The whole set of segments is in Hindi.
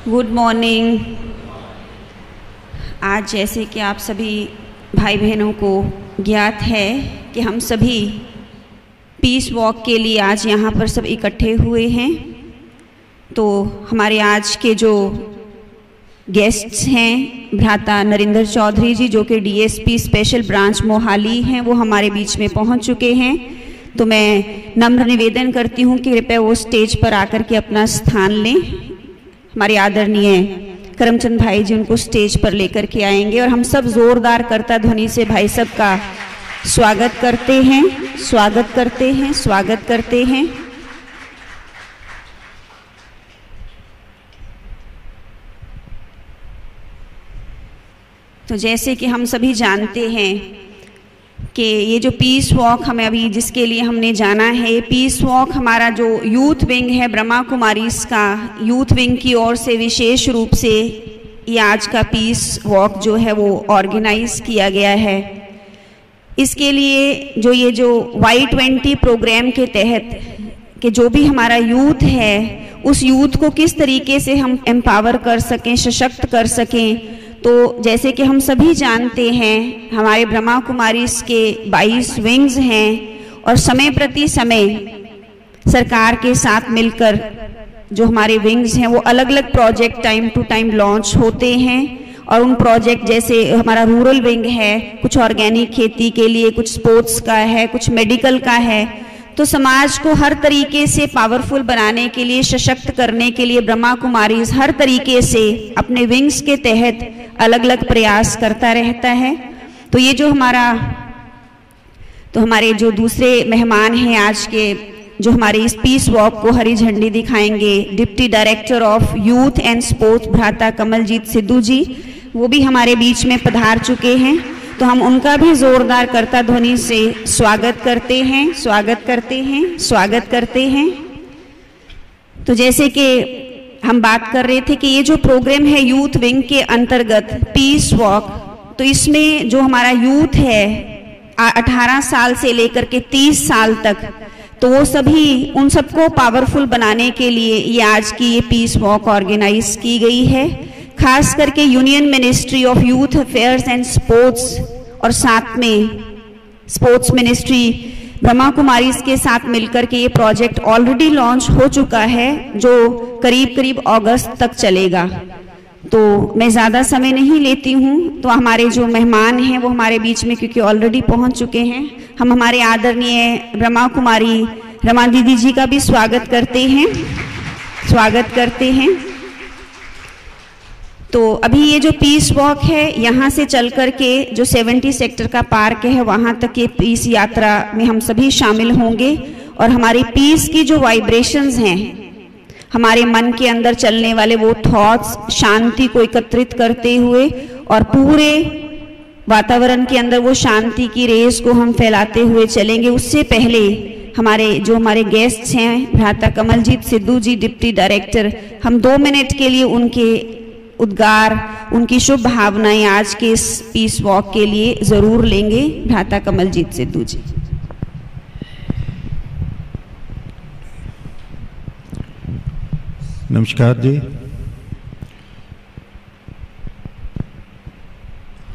Good morning. आज जैसे कि आप सभी भाई बहनों को ज्ञात है कि हम सभी पीस वॉक के लिए आज यहाँ पर सब इकट्ठे हुए हैं। तो हमारे आज के जो गेस्ट्स हैं भ्राता नरेंद्र चौधरी जी, जो कि डीएसपी स्पेशल ब्रांच मोहाली हैं, वो हमारे बीच में पहुँच चुके हैं। तो मैं नम्र निवेदन करती हूँ कि कृपया वो स्टेज पर आकर के अपना स्थान लें। हमारे आदरणीय करमचंद भाई जी उनको स्टेज पर लेकर के आएंगे और हम सब जोरदार करता ध्वनि से भाई सब का स्वागत करते हैं, स्वागत करते हैं, स्वागत करते हैं। तो जैसे कि हम सभी जानते हैं कि ये जो पीस वॉक हमें अभी जिसके लिए हमने जाना है, पीस वॉक हमारा जो यूथ विंग है ब्रह्मा कुमारीज का, यूथ विंग की ओर से विशेष रूप से ये आज का पीस वॉक जो है वो ऑर्गेनाइज किया गया है। इसके लिए जो Y20 प्रोग्राम के तहत कि जो भी हमारा यूथ है उस यूथ को किस तरीके से हम एम्पावर कर सकें, सशक्त कर सकें। तो जैसे कि हम सभी जानते हैं हमारे ब्रह्मा कुमारीज के 22 विंग्स हैं और समय प्रति समय सरकार के साथ मिलकर जो हमारे विंग्स हैं वो अलग अलग project time to time launch होते हैं। और उन प्रोजेक्ट जैसे हमारा रूरल विंग है, कुछ ऑर्गेनिक खेती के लिए, कुछ स्पोर्ट्स का है, कुछ मेडिकल का है। तो समाज को हर तरीके से पावरफुल बनाने के लिए, सशक्त करने के लिए ब्रह्मा कुमारीज हर तरीके से अपने विंग्स के तहत अलग अलग प्रयास करता रहता है। तो ये जो हमारे जो दूसरे मेहमान हैं आज के, जो हमारे इस पीस वॉक को हरी झंडी दिखाएंगे, deputy director of youth and sports भ्राता कमलजीत सिद्धू जी, वो भी हमारे बीच में पधार चुके हैं। तो हम उनका भी जोरदार करता ध्वनि से स्वागत करते हैं, स्वागत करते हैं, स्वागत करते हैं। तो जैसे कि हम बात कर रहे थे कि ये जो प्रोग्राम है यूथ विंग के अंतर्गत पीस वॉक, तो इसमें जो हमारा यूथ है 18 साल से लेकर के 30 साल तक, तो वो सभी उन सबको पावरफुल बनाने के लिए ये आज की ये पीस वॉक ऑर्गेनाइज की गई है। खास करके union ministry of youth affairs and sports और साथ में स्पोर्ट्स मिनिस्ट्री ब्रह्मा कुमारीज के साथ मिलकर के ये प्रोजेक्ट ऑलरेडी लॉन्च हो चुका है, जो करीब करीब अगस्त तक चलेगा। तो मैं ज़्यादा समय नहीं लेती हूँ। तो हमारे जो मेहमान हैं वो हमारे बीच में क्योंकि ऑलरेडी पहुँच चुके हैं, हम हमारे आदरणीय ब्रह्मा कुमारी रमा दीदी जी का भी स्वागत करते हैं, स्वागत करते हैं। तो अभी ये जो पीस वॉक है यहाँ से चल कर के जो 70 सेक्टर का पार्क है वहाँ तक ये पीस यात्रा में हम सभी शामिल होंगे और हमारी पीस की जो वाइब्रेशंस हैं, हमारे मन के अंदर चलने वाले वो थॉट्स, शांति को एकत्रित करते हुए और पूरे वातावरण के अंदर वो शांति की रेस को हम फैलाते हुए चलेंगे। उससे पहले हमारे गेस्ट्स हैं भ्राता कमलजीत सिद्धू जी, डिप्टी डायरेक्टर, हम 2 मिनट के लिए उनके उद्गार, उनकी शुभ भावनाएं आज के इस पीस वॉक के लिए जरूर लेंगे। भ्राता कमलजीत सिद्धू जी। नमस्कार जी।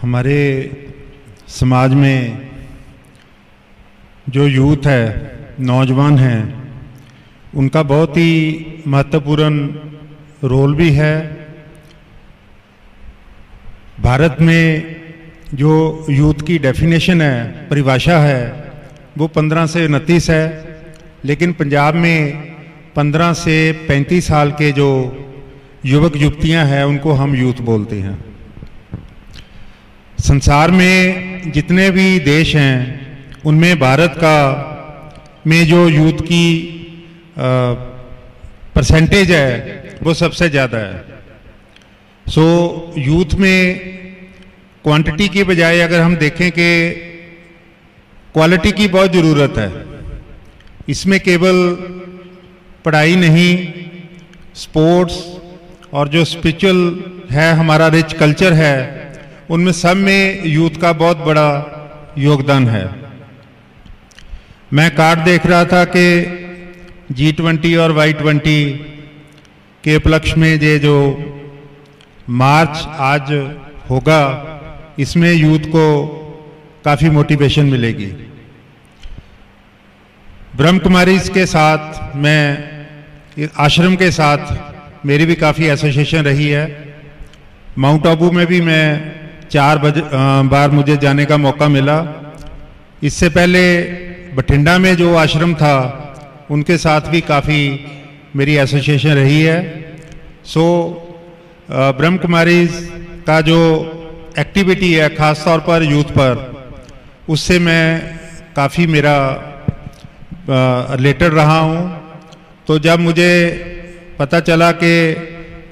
हमारे समाज में जो यूथ है, नौजवान हैं, उनका बहुत ही महत्वपूर्ण रोल भी है। भारत में जो यूथ की डेफिनेशन है, परिभाषा है, वो 15 से 29 है, लेकिन पंजाब में 15 से 35 साल के जो युवक युवतियां हैं उनको हम यूथ बोलते हैं। संसार में जितने भी देश हैं उनमें भारत में जो यूथ की परसेंटेज है वो सबसे ज़्यादा है। सो यूथ में क्वांटिटी के बजाय अगर हम देखें कि क्वालिटी की बहुत ज़रूरत है। इसमें केवल पढ़ाई नहीं, स्पोर्ट्स और जो स्पिरिचुअल है, हमारा रिच कल्चर है, उनमें सब में यूथ का बहुत बड़ा योगदान है। मैं कार्ड देख रहा था कि G20 और Y20 के उपलक्ष्य में ये जो मार्च आज होगा, इसमें यूथ को काफ़ी मोटिवेशन मिलेगी। ब्रह्म कुमारीज के साथ, मैं आश्रम के साथ मेरी भी काफ़ी एसोसिएशन रही है। माउंट आबू में भी मैं 4 बार मुझे जाने का मौका मिला। इससे पहले बठिंडा में जो आश्रम था उनके साथ भी काफ़ी मेरी एसोसिएशन रही है। सो ब्रह्म कुमारीज का जो एक्टिविटी है ख़ास तौर पर यूथ पर, उससे मैं काफ़ी मेरा रिलेटेड रहा हूँ। तो जब मुझे पता चला कि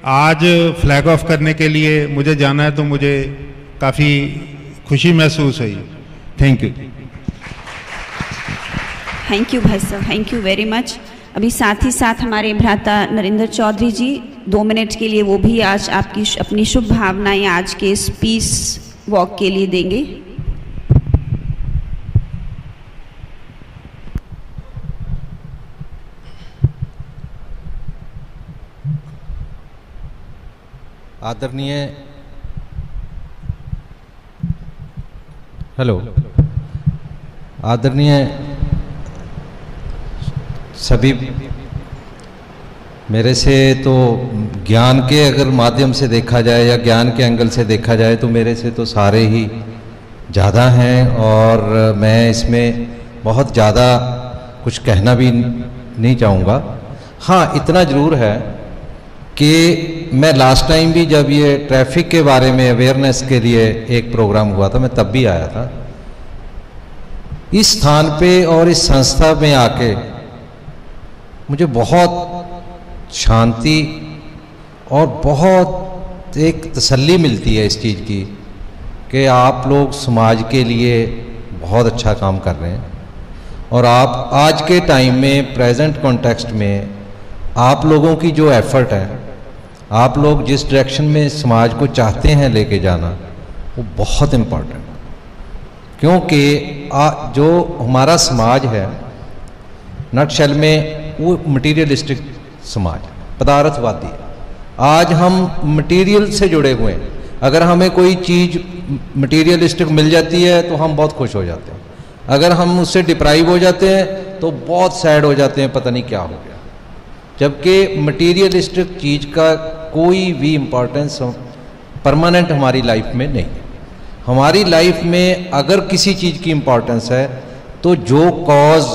आज फ्लैग ऑफ करने के लिए मुझे जाना है तो मुझे काफ़ी खुशी महसूस हुई। Thank you. थैंक यू भाई साहब, थैंक यू वेरी मच। अभी साथ ही साथ हमारे भ्राता नरेंद्र चौधरी जी 2 मिनट के लिए वो भी आज आपकी अपनी शुभ भावनाएं आज के इस पीस वॉक के लिए देंगे। आदरणीय आदरणीय सभी, मेरे से तो ज्ञान के अगर माध्यम से देखा जाए या ज्ञान के एंगल से देखा जाए तो मेरे से तो सारे ही ज़्यादा हैं, और मैं इसमें बहुत ज़्यादा कुछ कहना भी नहीं चाहूँगा। हाँ, इतना ज़रूर है कि मैं लास्ट टाइम भी जब ये ट्रैफिक के बारे में अवेयरनेस के लिए एक प्रोग्राम हुआ था, मैं तब भी आया था। इस स्थान पे और इस संस्था में आके मुझे बहुत शांति और बहुत एक तसल्ली मिलती है इस चीज़ की कि आप लोग समाज के लिए बहुत अच्छा काम कर रहे हैं, और आप आज के टाइम में प्रेजेंट कॉन्टेक्स्ट में आप लोगों की जो एफर्ट है, आप लोग जिस डायरेक्शन में समाज को चाहते हैं लेके जाना, वो बहुत इम्पोर्टेंट, क्योंकि जो हमारा समाज है नटशेल में वो मटीरियलिस्टिक समाज, पदार्थवादी है। आज हम मटीरियल से जुड़े हुए हैं। अगर हमें कोई चीज़ मटीरियलिस्टिक मिल जाती है तो हम बहुत खुश हो जाते हैं, अगर हम उससे डिप्राइव हो जाते हैं तो बहुत सैड हो जाते हैं, पता नहीं क्या हो गया। जबकि मटीरियलिस्टिक चीज़ का कोई भी इम्पोर्टेंस परमानेंट हमारी लाइफ में नहीं है। हमारी लाइफ में अगर किसी चीज़ की इम्पोर्टेंस है तो जो कॉज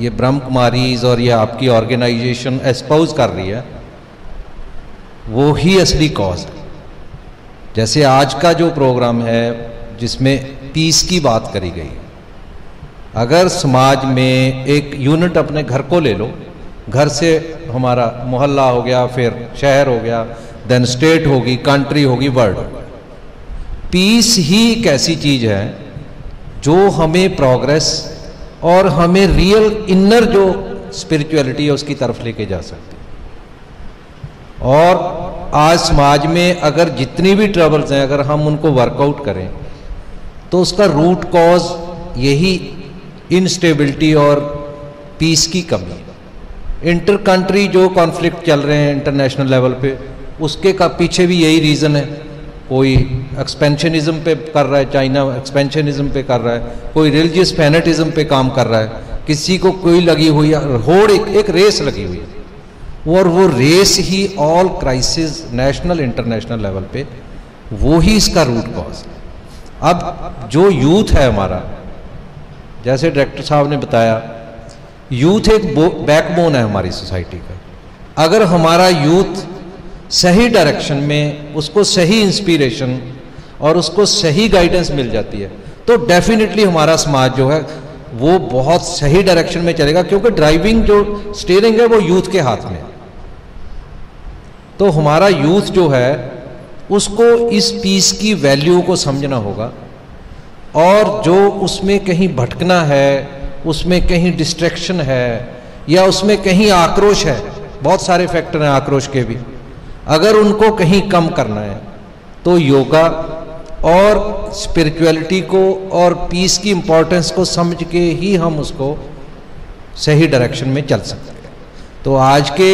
ये ब्रह्म कुमारीज और ये आपकी ऑर्गेनाइजेशन एस्पाउज कर रही है वो ही असली कॉज है। जैसे आज का जो प्रोग्राम है जिसमें पीस की बात करी गई, अगर समाज में एक यूनिट अपने घर को ले लो, घर से हमारा मोहल्ला हो गया, फिर शहर हो गया, देन स्टेट होगी, कंट्री होगी, वर्ल्ड होगी। पीस ही एक ऐसी चीज़ है जो हमें प्रोग्रेस और हमें रियल इनर जो स्पिरिचुअलिटी है उसकी तरफ लेके जा सकती है। और आज समाज में अगर जितनी भी ट्रबल्स हैं, अगर हम उनको वर्कआउट करें तो उसका रूट कॉज यही इनस्टेबिलिटी और पीस की कमी है। इंटर कंट्री जो कॉन्फ्लिक्ट चल रहे हैं इंटरनेशनल लेवल पे, उसके का पीछे भी यही रीज़न है। कोई एक्सपेंशनिज्म पे कर रहा है, चाइना एक्सपेंशनिज्म पे कर रहा है, कोई रिलीजियस फैनेटिज्म पे काम कर रहा है, किसी को कोई लगी हुई होड़, एक रेस लगी हुई है, और वो रेस ही all crisis national international level पे वो ही इसका रूट कॉज है। अब जो यूथ है हमारा, जैसे डायरेक्टर साहब ने बताया, यूथ एक बैकबोन है हमारी सोसाइटी का। अगर हमारा यूथ सही डायरेक्शन में, उसको सही इंस्पिरेशन और उसको सही गाइडेंस मिल जाती है तो डेफिनेटली हमारा समाज जो है वो बहुत सही डायरेक्शन में चलेगा, क्योंकि ड्राइविंग जो स्टीयरिंग है वो यूथ के हाथ में है। तो हमारा यूथ जो है उसको इस पीस की वैल्यू को समझना होगा, और जो उसमें कहीं भटकना है, उसमें कहीं डिस्ट्रैक्शन है या उसमें कहीं आक्रोश है, बहुत सारे फैक्टर हैं आक्रोश के भी, अगर उनको कहीं कम करना है तो योगा और स्पिरिचुअलिटी को और पीस की इम्पोर्टेंस को समझ के ही हम उसको सही डायरेक्शन में चल सकते हैं। तो आज के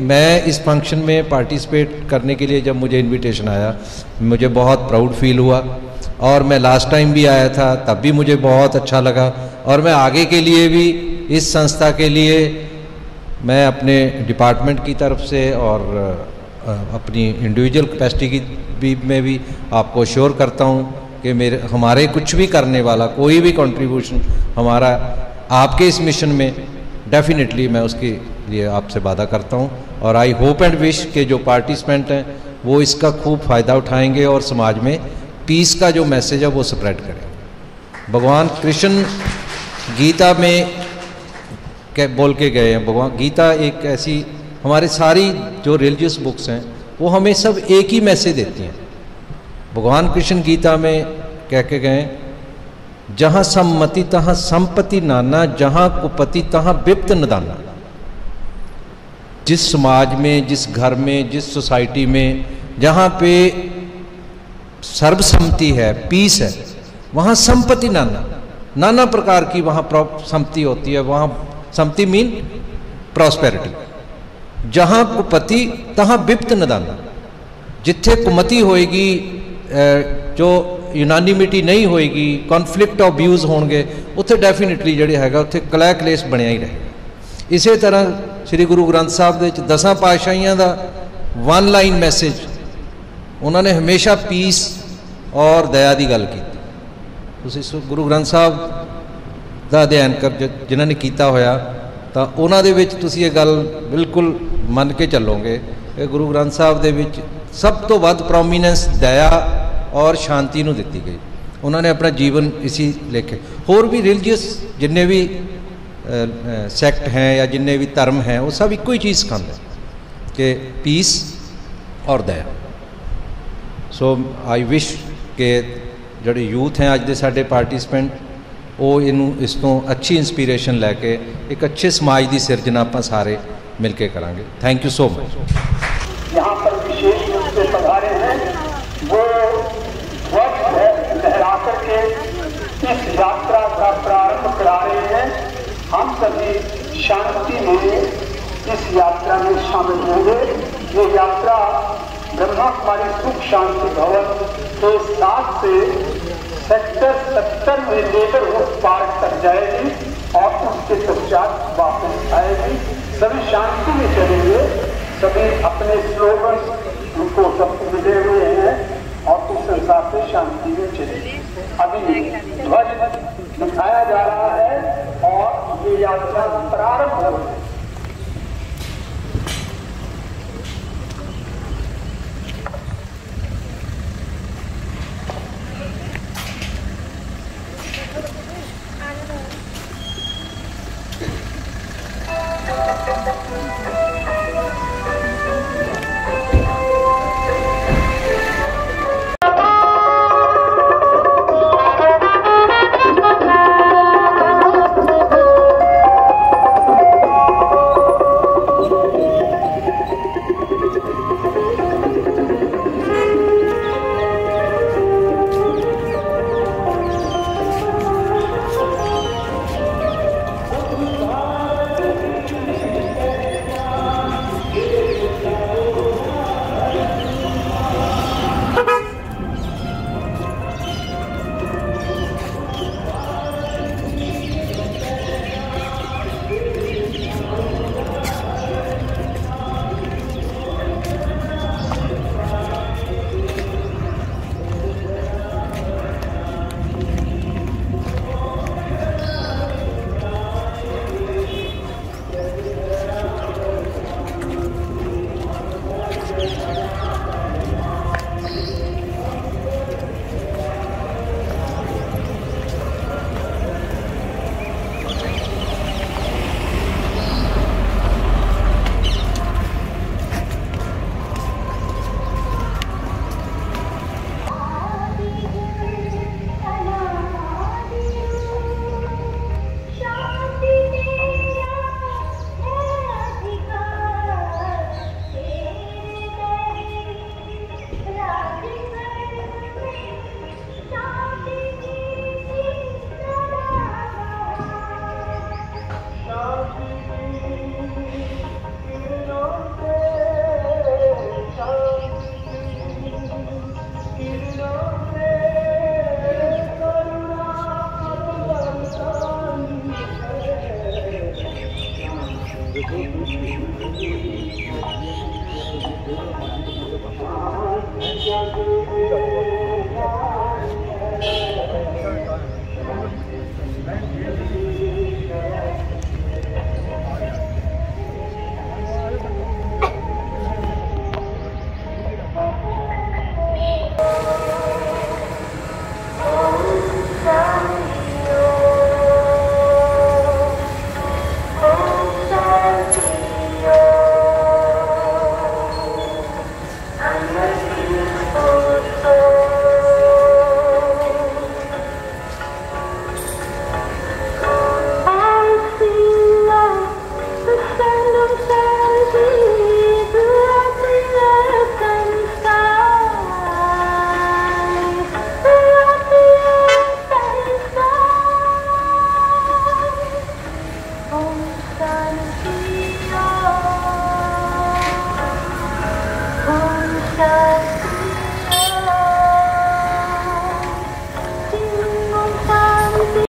मैं इस फंक्शन में पार्टिसिपेट करने के लिए जब मुझे इनविटेशन आया, मुझे बहुत प्राउड फील हुआ। और मैं लास्ट टाइम भी आया था, तब भी मुझे बहुत अच्छा लगा। और मैं आगे के लिए भी इस संस्था के लिए मैं अपने डिपार्टमेंट की तरफ से और अपनी इंडिविजुअल कैपेसिटी की में भी आपको श्योर करता हूँ कि हमारे कुछ भी करने वाला कोई भी कंट्रीब्यूशन हमारा आपके इस मिशन में डेफिनेटली मैं उसके लिए आपसे वादा करता हूँ। और आई होप एंड विश के जो पार्टिसिपेंट हैं वो इसका खूब फ़ायदा उठाएंगे और समाज में पीस का जो मैसेज है वो स्प्रेड करेंगे। भगवान कृष्ण गीता में बोल के गए हैं, भगवान गीता एक ऐसी, हमारी सारी जो रिलीजियस बुक्स हैं वो हमें सब एक ही मैसेज देती हैं। भगवान कृष्ण गीता में कह के गए, जहाँ सम्मति तहाँ संपत्ति नाना, जहाँ कुपति तहाँ विप्त नदाना। जिस समाज में, जिस घर में, जिस सोसाइटी में जहाँ पे सर्वसम्मति है, पीस है, वहाँ संपत्ति नाना, नाना प्रकार की वहाँ सम्मति होती है। वहाँ सम्मति मीन प्रॉस्पेरिटी। जहाँ कुपति तहाँ विप्त नदाना। जिथे कुमति होएगी, जो यूनानिमिटी नहीं होएगी, कॉन्फ्लिक्ट ऑफ व्यूज होंगे, उत्थे डेफिनेटली जिहड़े हैगा उत्थे कलह कलेश बनिया ही रहेगा। इसे तरह श्री गुरु ग्रंथ साहब दे विच 10 पातशाहियां दा वन लाइन मैसेज, उन्होंने हमेशा पीस और दया की गल की। तुसीं गुरु ग्रंथ साहब का अध्ययन कर जिन्होंने किया होया तो उन्होंने विच तुसीं ये गल बिल्कुल मन के चलोगे कि गुरु ग्रंथ साहब दे विच सब तो वध प्रोमीनेंस दया और शांति नूं दिती गई। उन्होंने अपना जीवन इसी लेखे, होर भी रिलीजियस जिन्ने भी सैक्ट हैं या जिन्ने भी धर्म हैं वो सब एको ही चीज़ सिखाते हैं कि पीस और दया। सो आई विश के जोड़े यूथ हैं अज दे साडे पार्टिसिपेंट, वो इस तो अच्छी इंस्पीरेशन लैके एक अच्छे समाज की सिरजना आप सारे मिल के करांगे। Thank you so much. यहाँ पर विशेष रूप से पधारे हैं वो वक्त है लहरा करके इस यात्रा का प्रारंभ करा रहे हैं। हम सभी शांति में इस यात्रा में शामिल होंगे। ये यात्रा ब्रह्मा कुमारी सुख शांति भवन के साथ से सेक्टर 70 में नेबरहुड पार्क तक जाएगी और उसके पश्चात वापस आएगी। सभी शांति में चलेंगे, सभी अपने स्लोगन उनको सब मिले हुए हैं और उस हिसाब से शांति में चलेंगे। अभी ध्वज दिखाया जा रहा है और ये यात्रा प्रारंभ हो रही है। मैं ये